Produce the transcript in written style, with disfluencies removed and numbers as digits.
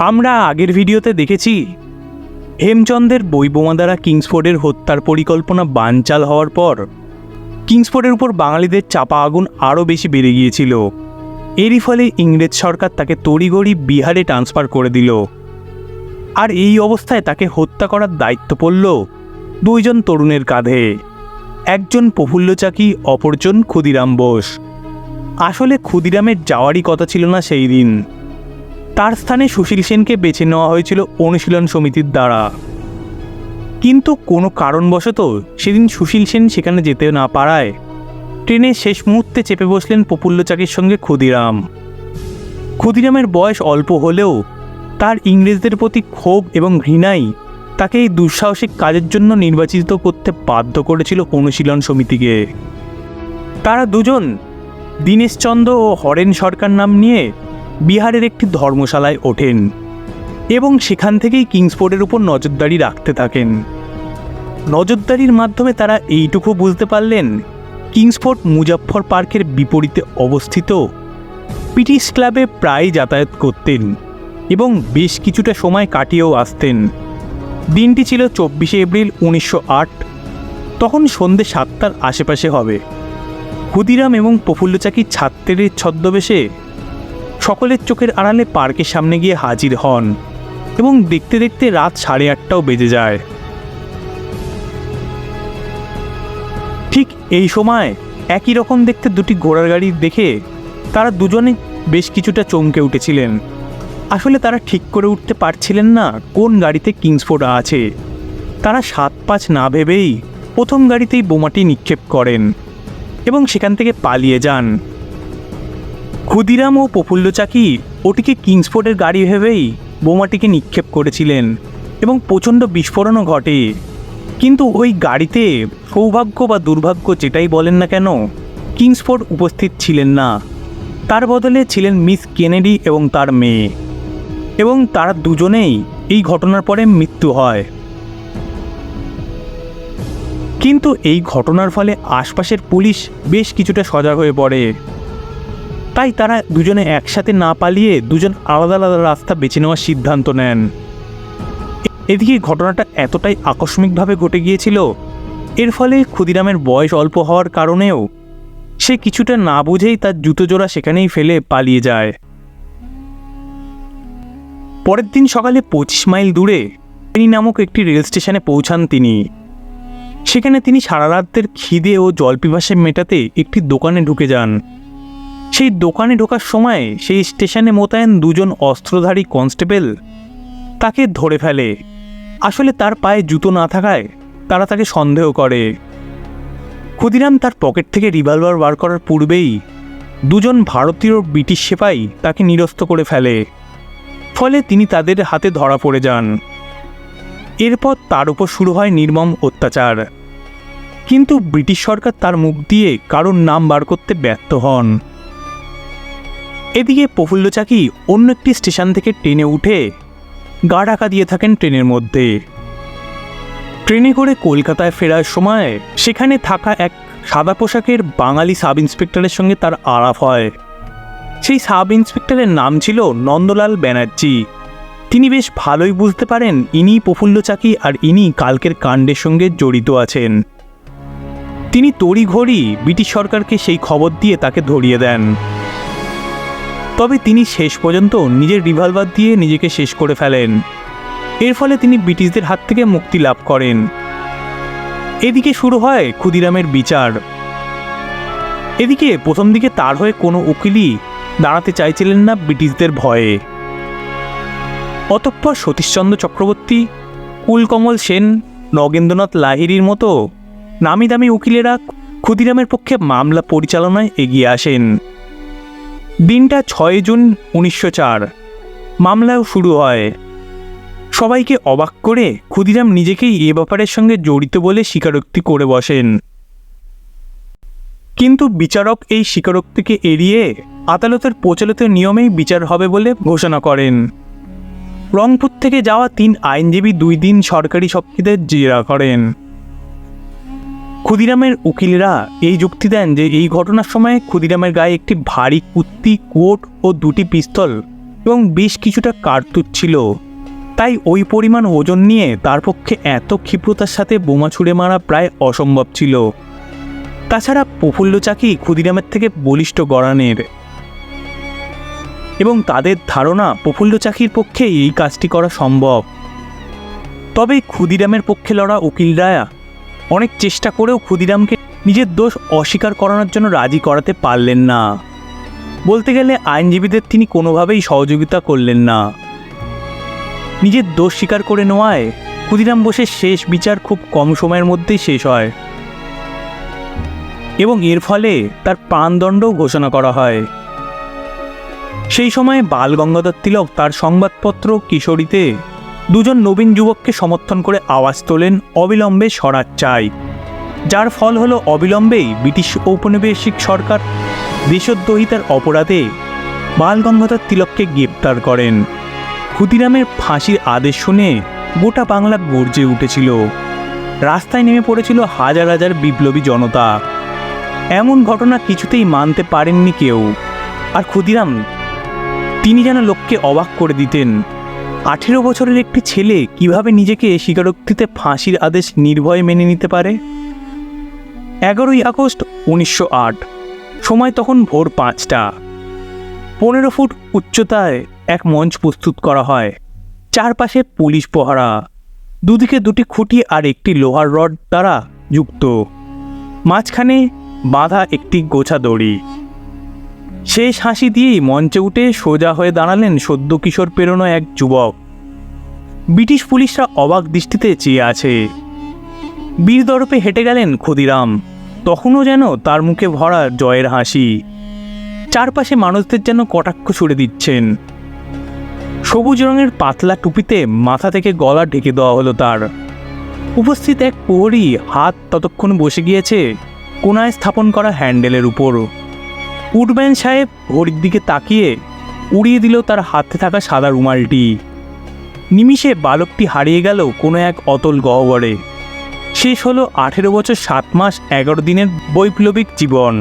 আমরা আগের ভিডিওতে দেখেছি হেমচন্দের বই-বোমা দ্বারা কিংসফোর্ডের হত্যার পরিকল্পনা বানচাল হওয়ার পর কিংসফোর্ডের উপর বাঙালিদের চাপা আগুন আরও বেশি বেড়ে গিয়েছিল। এরই ফলে ইংরেজ সরকার তাকে তড়িঘড়ি বিহারে ট্রান্সফার করে দিল। আর এই অবস্থায় তাকে হত্যা করার দায়িত্ব পড়ল দুইজন তরুণের কাঁধে, একজন প্রফুল্ল চাকি, অপরজন ক্ষুদিরাম বোস। আসলে ক্ষুদিরামের যাওয়ারই কথা ছিল না সেই দিন। তার স্থানে সুশীল সেনকে বেছে নেওয়া হয়েছিল অনুশীলন সমিতির দ্বারা, কিন্তু কোনো কারণবশত সেদিন সুশীল সেন সেখানে যেতে না পারায় ট্রেনের শেষ মুহূর্তে চেপে বসলেন প্রফুল্ল চাকির সঙ্গে ক্ষুদিরাম। ক্ষুদিরামের বয়স অল্প হলেও তার ইংরেজদের প্রতি ক্ষোভ এবং ঘৃণাই তাকে এই দুঃসাহসিক কাজের জন্য নির্বাচিত করতে বাধ্য করেছিল অনুশীলন সমিতিকে। তারা দুজন দীনেশচন্দ্র ও হরেন সরকার নাম নিয়ে বিহারের একটি ধর্মশালায় ওঠেন এবং সেখান থেকেই কিংসফোর্ডের উপর নজরদারি রাখতে থাকেন। নজরদারির মাধ্যমে তারা এইটুকু বুঝতে পারলেন কিংসফোর্ড মুজাফফর পার্কের বিপরীতে অবস্থিত ব্রিটিশ ক্লাবে প্রায় যাতায়াত করতেন এবং বেশ কিছুটা সময় কাটিয়েও আসতেন। দিনটি ছিল 24শে এপ্রিল 1908। তখন সন্ধ্যে 7টার আশেপাশে হবে। ক্ষুদিরাম এবং প্রফুল্ল চাকি ছাত্রের ছদ্মবেশে সকলের চোখের আড়ালে পার্কের সামনে গিয়ে হাজির হন এবং দেখতে দেখতে রাত 8:30টাও বেজে যায়। ঠিক এই সময় একই রকম দেখতে দুটি ঘোড়ার গাড়ি দেখে তারা দুজনে বেশ কিছুটা চমকে উঠেছিলেন। আসলে তারা ঠিক করে উঠতে পারছিলেন না কোন গাড়িতে কিংসফোর্ড আছে। তারা 7-5 না ভেবেই প্রথম গাড়িতেই বোমাটি নিক্ষেপ করেন এবং সেখান থেকে পালিয়ে যান। ক্ষুদিরাম ও প্রফুল্ল চাকি ওটিকে কিংসফোর্ডের গাড়ি ভেবেই বোমাটিকে নিক্ষেপ করেছিলেন এবং প্রচণ্ড বিস্ফোরণও ঘটে। কিন্তু ওই গাড়িতে সৌভাগ্য বা দুর্ভাগ্য যেটাই বলেন না কেন, কিংসফোর্ড উপস্থিত ছিলেন না। তার বদলে ছিলেন মিস কেনেডি এবং তার মেয়ে, এবং তারা দুজনেই এই ঘটনার পরে মৃত্যু হয়। কিন্তু এই ঘটনার ফলে আশপাশের পুলিশ বেশ কিছুটা সজাগ হয়ে পড়ে। তাই তারা দুজনে একসাথে না পালিয়ে দুজন আলাদা আলাদা রাস্তা বেছে নেওয়ার সিদ্ধান্ত নেন। এদিকে ঘটনাটা এতটাই আকস্মিকভাবে ঘটে গিয়েছিল, এর ফলে ক্ষুদিরামের বয়স অল্প হওয়ার কারণেও সে কিছুটা না বুঝেই তার জুতো জোড়া সেখানেই ফেলে পালিয়ে যায়। পরের দিন সকালে 25 মাইল দূরে ফেনী নামক একটি রেল স্টেশনে পৌঁছান তিনি। সেখানে তিনি সারা রাতের খিদে ও জল পিপাসা মেটাতে একটি দোকানে ঢুকে যান। সেই দোকানে ঢোকার সময় সেই স্টেশনে মোতায়েন দুজন অস্ত্রধারী কনস্টেবল তাকে ধরে ফেলে। আসলে তার পায়ে জুতো না থাকায় তারা তাকে সন্দেহ করে। ক্ষুদিরাম তার পকেট থেকে রিভলভার বার করার পূর্বেই দুজন ভারতীয় ব্রিটিশ সিপাই তাকে নিরস্ত করে ফেলে, ফলে তিনি তাদের হাতে ধরা পড়ে যান। এরপর তার উপর শুরু হয় নির্মম অত্যাচার, কিন্তু ব্রিটিশ সরকার তার মুখ দিয়ে কারোর নাম বার করতে ব্যর্থ হন। এদিকে প্রফুল্ল চাকি অন্য একটি স্টেশন থেকে ট্রেনে উঠে গা ঢাকা দিয়ে থাকেন ট্রেনের মধ্যে। ট্রেনে করে কলকাতায় ফেরার সময় সেখানে থাকা এক সাদা পোশাকের বাঙালি সাব ইন্সপেক্টরের সঙ্গে তার আলাপ হয়। সেই সাব ইন্সপেক্টরের নাম ছিল নন্দলাল ব্যানার্জি। তিনি বেশ ভালোই বুঝতে পারেন ইনি প্রফুল্ল চাকি আর ইনি কালকের কাণ্ডের সঙ্গে জড়িত আছেন। তিনি তড়িঘড়ি ব্রিটিশ সরকারকে সেই খবর দিয়ে তাকে ধরিয়ে দেন। তবে তিনি শেষ পর্যন্ত নিজের রিভলভার দিয়ে নিজেকে শেষ করে ফেলেন। এর ফলে তিনি ব্রিটিশদের হাত থেকে মুক্তি লাভ করেন। এদিকে শুরু হয় ক্ষুদিরামের বিচার। এদিকে প্রথম দিকে তার হয়ে কোনো উকিলই দাঁড়াতে চাইছিলেন না ব্রিটিশদের ভয়ে। অতঃপর সতীশচন্দ্র চক্রবর্তী, কুলকমল সেন, নগেন্দ্রনাথ লাহিড়ীর মতো নামি দামি উকিলেরা ক্ষুদিরামের পক্ষে মামলা পরিচালনায় এগিয়ে আসেন। দিনটা 6 জুন 1904। মামলাও শুরু হয়। সবাইকে অবাক করে ক্ষুদিরাম নিজেকেই এ ব্যাপারের সঙ্গে জড়িত বলে স্বীকারোক্তি করে বসেন। কিন্তু বিচারক এই স্বীকারোক্তিকে এড়িয়ে আদালতের প্রচলিত নিয়মেই বিচার হবে বলে ঘোষণা করেন। রংপুর থেকে যাওয়া 3 আইনজীবী 2 দিন সরকারি সাক্ষীদের জেরা করেন। ক্ষুদিরামের উকিলরা এই যুক্তি দেন যে এই ঘটনার সময় ক্ষুদিরামের গায়ে একটি ভারী কুত্তি, কোট ও 2টি পিস্তল এবং বেশ কিছুটা কার্তুজ ছিল, তাই ওই পরিমাণ ওজন নিয়ে তার পক্ষে এত ক্ষিপ্রতার সাথে বোমা ছুড়ে মারা প্রায় অসম্ভব ছিল। তাছাড়া প্রফুল্ল চাকি ক্ষুদিরামের থেকে বলিষ্ঠ গড়ানের, এবং তাদের ধারণা প্রফুল্ল চাকির পক্ষে এই কাজটি করা সম্ভব। তবে ক্ষুদিরামের পক্ষে লড়া উকিলরা অনেক চেষ্টা করেও ক্ষুদিরামকে নিজের দোষ অস্বীকার করানোর জন্য রাজি করাতে পারলেন না। বলতে গেলে আইনজীবীদের তিনি কোনোভাবেই সহযোগিতা করলেন না। নিজের দোষ স্বীকার করে নেওয়ায় ক্ষুদিরাম বোসের শেষ বিচার খুব কম সময়ের মধ্যেই শেষ হয় এবং এর ফলে তার প্রাণদণ্ডও ঘোষণা করা হয়। সেই সময় বাল গঙ্গাধর তিলক তার সংবাদপত্র কিশোরীতে দুজন নবীন যুবককে সমর্থন করে আওয়াজ তোলেন অবিলম্বে স্বরাজ চাই, যার ফল হলো অবিলম্বেই ব্রিটিশ ঔপনিবেশিক সরকার দেশদ্রোহিতার অপরাধে বাল গঙ্গাধর তিলককে গ্রেপ্তার করেন। ক্ষুদিরামের ফাঁসির আদেশ শুনে গোটা বাংলা গর্জে উঠেছিল। রাস্তায় নেমে পড়েছিল হাজার হাজার বিপ্লবী জনতা। এমন ঘটনা কিছুতেই মানতে পারেননি কেউ। আর ক্ষুদিরাম তিনি যেন লোককে অবাক করে দিতেন। 18 বছরের একটি ছেলে কিভাবে নিজেকে স্বীকারোক্তিতে ফাঁসির আদেশ নির্ভয়ে মেনে নিতে পারে। 11ই আগস্ট 1908, সময় তখন ভোর 5টা। 15 ফুট উচ্চতায় এক মঞ্চ প্রস্তুত করা হয়। চারপাশে পুলিশ পহরা, দুদিকে দুটি খুঁটি আর একটি লোহার রড দ্বারা যুক্ত, মাঝখানে বাঁধা একটি গোছা দড়ি। শেষ হাসি দিয়েই মঞ্চে উঠে সোজা হয়ে দাঁড়ালেন সদ্য কিশোর পেরোনো এক যুবক। ব্রিটিশ পুলিশরা অবাক দৃষ্টিতে চেয়ে আছে। বীর দর্পে হেঁটে গেলেন ক্ষুদিরাম, তখনও যেন তার মুখে ভরা জয়ের হাসি। চারপাশে মানুষদের যেন কটাক্ষ ছুড়ে দিচ্ছেন। সবুজ রঙের পাতলা টুপিতে মাথা থেকে গলা ঢেকে দেওয়া হলো তার। উপস্থিত এক প্রহরী হাত ততক্ষণ বসে গিয়েছে কোনায় স্থাপন করা হ্যান্ডেলের উপর। উডম্যান সাহেব ঘড়ির দিকে তাকিয়ে উড়িয়ে দিল তার হাতে থাকা সাদা রুমালটি। নিমিষে বালকটি হারিয়ে গেল কোনো এক অতল গহ্বরে। শেষ হলো 18 বছর 7 মাস 11 দিনের বৈপ্লবিক জীবন।